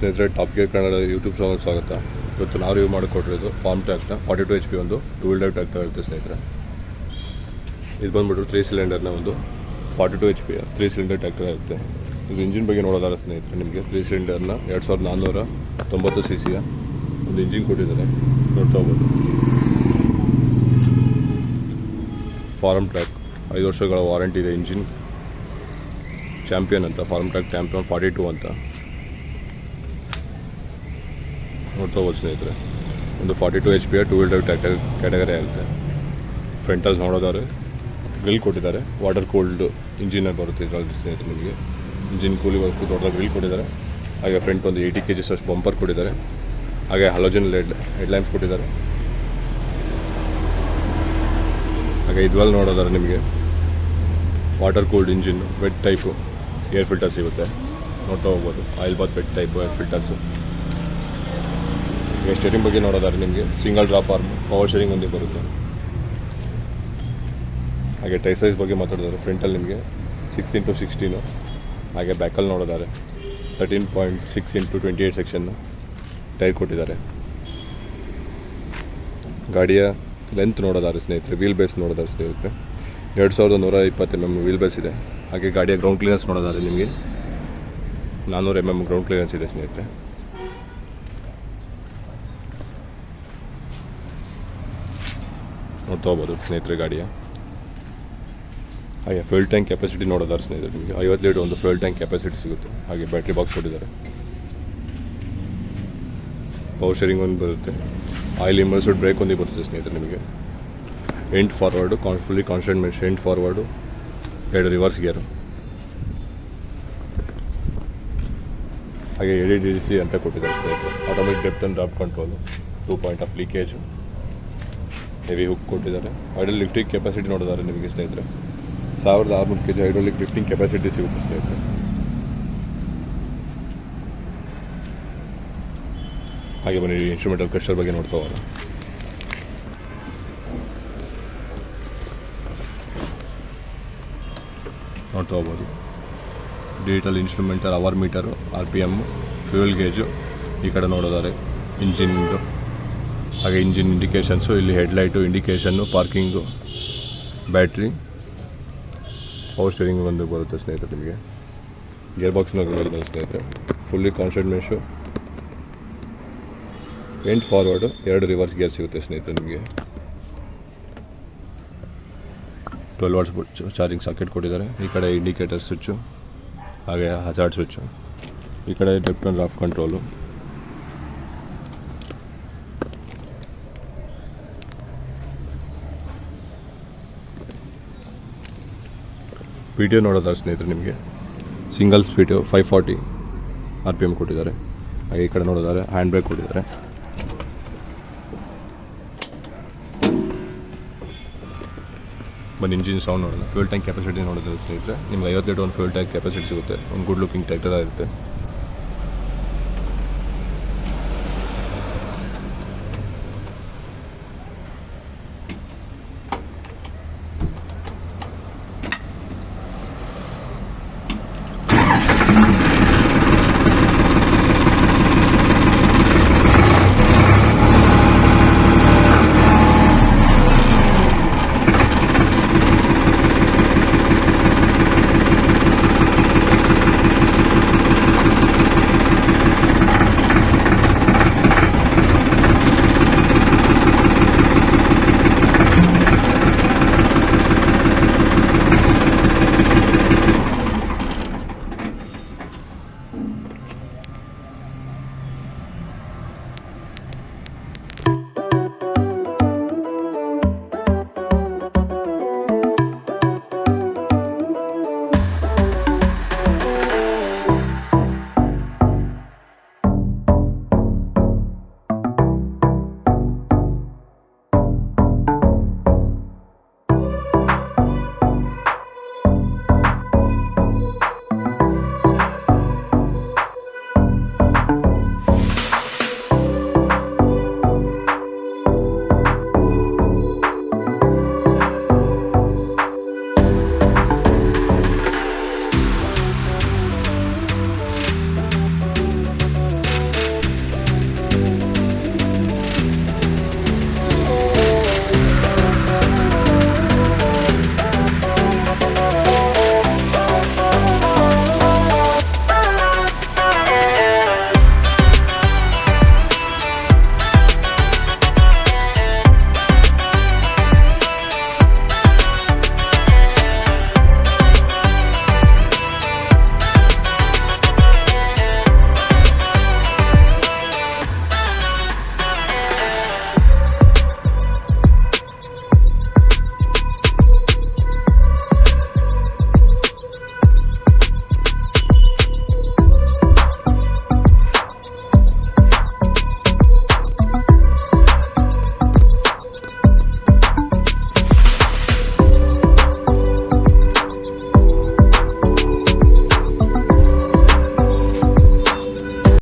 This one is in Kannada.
ಸ್ನೇಹಿತರೆ, top gear Kannada YouTube channel ಸ್ವಾಗತ. ಇವತ್ತು ನಾವು ರಿವ್ಯೂ ಮಾಡಿಕೊಟ್ಟಿರೋದು ಫಾರ್ಮ್ ಟ್ರ್ಯಾಕ್ನ 42 HP ಒಂದು 2 wheel drive ಟ್ರ್ಯಾಕ್ಟರ್ ಇರುತ್ತೆ ಸ್ನೇಹಿತರೆ. ಇದು ಬಂದುಬಿಟ್ಟು 3 ಸಿಲಿಂಡರ್ನ ಒಂದು 42 HP 3 ಸಿಲಿಂಡರ್ ಟ್ರ್ಯಾಕ್ಟರ್ ಇರುತ್ತೆ. ಇದು ಇಂಜಿನ್ ಬಗ್ಗೆ ನೋಡೋದಾದ್ರೆ ಸ್ನೇಹಿತರೆ, ನಿಮಗೆ 3 ಸಿಲಿಂಡರ್ನ 2490 cc ಒಂದು ಇಂಜಿನ್ ಕೊಟ್ಟಿದ್ದಾರೆ, ನೋಡ್ತಾ ಹೋಗ್ಬೋದು. ಫಾರ್ಮ್ ಟ್ರ್ಯಾಕ್ 5 ವರ್ಷಗಳ ವಾರಂಟಿ ಇದೆ. ಇಂಜಿನ್ ಚಾಂಪಿಯನ್ ಅಂತ, ಫಾರ್ಮ್ ಟ್ರ್ಯಾಕ್ ಚಾಂಪಿಯನ್ 42 ಅಂತ ನೋಡ್ತಾ ಹೋಗ್ಬೋದು ಸ್ನೇಹಿತರೆ. ಒಂದು 42 HP 2 wheel drive tractor category ಆಗುತ್ತೆ. ಫ್ರಂಟಲ್ಲಿ ನೋಡೋದಾದ್ರೆ ಗ್ರಿಲ್ ಕೊಟ್ಟಿದ್ದಾರೆ, ವಾಟರ್ ಕೂಲ್ಡ್ ಇಂಜಿನಲ್ಲಿ ಬರುತ್ತೆ ಇದರಲ್ಲಿ ಸ್ನೇಹಿತರೆ. ನಿಮಗೆ ಇಂಜಿನ್ ಕೂಲಿಗೆ ದೊಡ್ಡದಾಗಿ ಗ್ರಿಲ್ ಕೊಟ್ಟಿದ್ದಾರೆ. ಹಾಗೆ ಫ್ರಂಟ್ ಒಂದು 80 kg ಅಷ್ಟು ಬಂಪರ್ ಕೊಟ್ಟಿದ್ದಾರೆ. ಹಾಗೆ ಹಲೋಜನ್ ಹೆಡ್ಲೈನ್ಸ್ ಕೊಟ್ಟಿದ್ದಾರೆ. ಹಾಗೆ ಇದ್ರಲ್ಲಿ ನೋಡೋದಾದ್ರೆ ನಿಮಗೆ water cooled engine, wet type air filter ಸಿಗುತ್ತೆ, ನೋಡ್ತಾ ಹೋಗ್ಬೋದು. Oil bath wet type air filters. ಈಗ ಸ್ಟೇರಿಂಗ್ ಬಗ್ಗೆ ನೋಡೋದಾದ್ರೆ ನಿಮಗೆ single drop arm power steering ಒಂದೇ ಬರುತ್ತೆ. ಹಾಗೆ ಟೈ ಸೈಜ್ ಬಗ್ಗೆ ಮಾತಾಡಿದ್ರೆ ಫ್ರಂಟಲ್ಲಿ ನಿಮಗೆ 6x16, ಹಾಗೆ ಬ್ಯಾಕಲ್ಲಿ ನೋಡೋದಾದ್ರೆ 13.6x28 ಸೆಕ್ಷನ್ನು ಟೈರ್ ಕೊಟ್ಟಿದ್ದಾರೆ. ಗಾಡಿಯ ಲೆಂತ್ ನೋಡೋದಾದ್ರೆ ಸ್ನೇಹಿತರೆ, ವೀಲ್ ಬೇಸ್ ನೋಡೋದಾದ್ರೆ ಸ್ನೇಹಿತರೆ 2120 mm ವೀಲ್ ಬೇಸ್ ಇದೆ. ಹಾಗೆ ಗಾಡಿಯ ಗ್ರೌಂಡ್ ಕ್ಲಿಯರೆನ್ಸ್ ನೋಡೋದಾದ್ರೆ ನಿಮಗೆ 400 mm ಗ್ರೌಂಡ್ ಕ್ಲಿಯರೆನ್ಸ್ ಇದೆ ಸ್ನೇಹಿತರೆ. ನೋಡ್ತಾ ಹೋಗ್ಬೋದು ಸ್ನೇಹಿತರೆ ಗಾಡಿಯ. ಹಾಗೆ ಫ್ಯೂಲ್ ಟ್ಯಾಂಕ್ ಕೆಪಾಸಿಟಿ ನೋಡೋದಾದ್ರೆ ಸ್ನೇಹಿತರೆ, ನಿಮಗೆ 50 ಲೀಟರ್ ಒಂದು ಫ್ಯೂಲ್ ಟ್ಯಾಂಕ್ ಕೆಪಾಸಿಟಿ ಸಿಗುತ್ತೆ. ಹಾಗೆ ಬ್ಯಾಟ್ರಿ ಬಾಕ್ಸ್ ಕೊಟ್ಟಿದ್ದಾರೆ. ಪವರ್ ಶೇರಿಂಗ್ ಒಂದು ಬರುತ್ತೆ. ಆಯಿಲ್ ಇಮರ್ಸ್ಡ್ ಬ್ರೇಕ್ ಒಂದೇ ಬರುತ್ತೆ ಸ್ನೇಹಿತರೆ. ನಿಮಗೆ and forward fully constant mesh, and forward, 2 reverse gear. ಹಾಗೆ ADDC ಅಂತ ಕೊಟ್ಟಿದ್ದಾರೆ ಸ್ನೇಹಿತರೆ. Automatic depth and draft control, 2 point of linkage, heavy hook ಕೊಟ್ಟಿದ್ದಾರೆ. ಹೈಡ್ರಾಲಿಕ್ ಲಿಫ್ಟಿಂಗ್ ಕೆಪಾಸಿಟಿ ನೋಡಿದ್ದಾರೆ ನಿಮಗೆ ಸ್ನೇಹಿತರೆ 1600 kg ಹೈಡ್ರಾಲಿಕ್ ಲಿಫ್ಟಿಂಗ್ ಕೆಪಾಸಿಟಿ ಸಿಗುತ್ತೆ ಸ್ನೇಹಿತರೆ. ಹಾಗೆ ಬನ್ನಿ ಇನ್ಸ್ಟ್ರೂಮೆಂಟಲ್ ಕ್ರಷರ್ ಬಗ್ಗೆ ನೋಡ್ತಾ ಹೋಗೋಣ. ನೋಡ್ತಾ ಹೋಗ್ಬೋದು. Digital instrumental hour meter, RPM, fuel gauge. ಈ ಕಡೆ ನೋಡೋದಾದ್ರೆ ಇಂಜಿನ್ದು, ಹಾಗೆ ಇಂಜಿನ್ ಇಂಡಿಕೇಷನ್ಸು, ಇಲ್ಲಿ headlight indication, parking, battery, power steering ಒಂದು ಬರುತ್ತೆ ಸ್ನೇಹಿತರೆ. ನಿಮಗೆ ಗೇರ್ ಬಾಕ್ಸ್ನ ಹೇಳಿದ್ದಾರೆ ಸ್ನೇಹಿತರೆ. Fully constant mesh, and forward, 2 reverse gear ಸಿಗುತ್ತೆ ಸ್ನೇಹಿತರೆ. ನಿಮಗೆ 12 ವಾಟ್ಸ್ ಚಾರ್ಜಿಂಗ್ ಸಾಕೆಟ್ ಕೊಟ್ಟಿದ್ದಾರೆ. ಈ ಕಡೆ ಇಂಡಿಕೇಟರ್ ಸ್ವಿಚ್ಚು, ಹಾಗೆ ಹಜಾರ್ಡ್ ಸ್ವಿಚ್ಚು. ಈ ಕಡೆ depth and draft control. PTO ನೋಡೋದಾದ್ರೆ ಸ್ನೇಹಿತರೆ, ನಿಮಗೆ ಸಿಂಗಲ್ ಸ್ಪೀಡು 540 RPM ಕೊಟ್ಟಿದ್ದಾರೆ. ಹಾಗೆ ಈ ಕಡೆ ನೋಡೋದಾದ್ರೆ ಹ್ಯಾಂಡ್ ಬ್ರೇಕ್ ಕೊಟ್ಟಿದ್ದಾರೆ. ಬನ್ನಿ ಇಂಜಿನ್ ಸೌಂಡ್ ನೋಡೋಣ. ಫ್ಯೂಲ್ ಟ್ಯಾಂಕ್ ಕೆಪಾಸಿಟಿ ನೋಡೋದಾದ್ರೆ ಸ್ನೇಹಿತರೆ, ನಿಮ್ಗೆ 50 ಲೀಟರ್ ಒಂದು ಫ್ಯೂಲ್ ಟ್ಯಾಂಕ್ ಕೆಪಾಸಿಟಿ ಸಿಗುತ್ತೆ. ಒಂದು ಗುಡ್ ಲುಕಿಂಗ್ ಟ್ರ್ಯಾಕ್ಟರ್ ಇರುತ್ತೆ.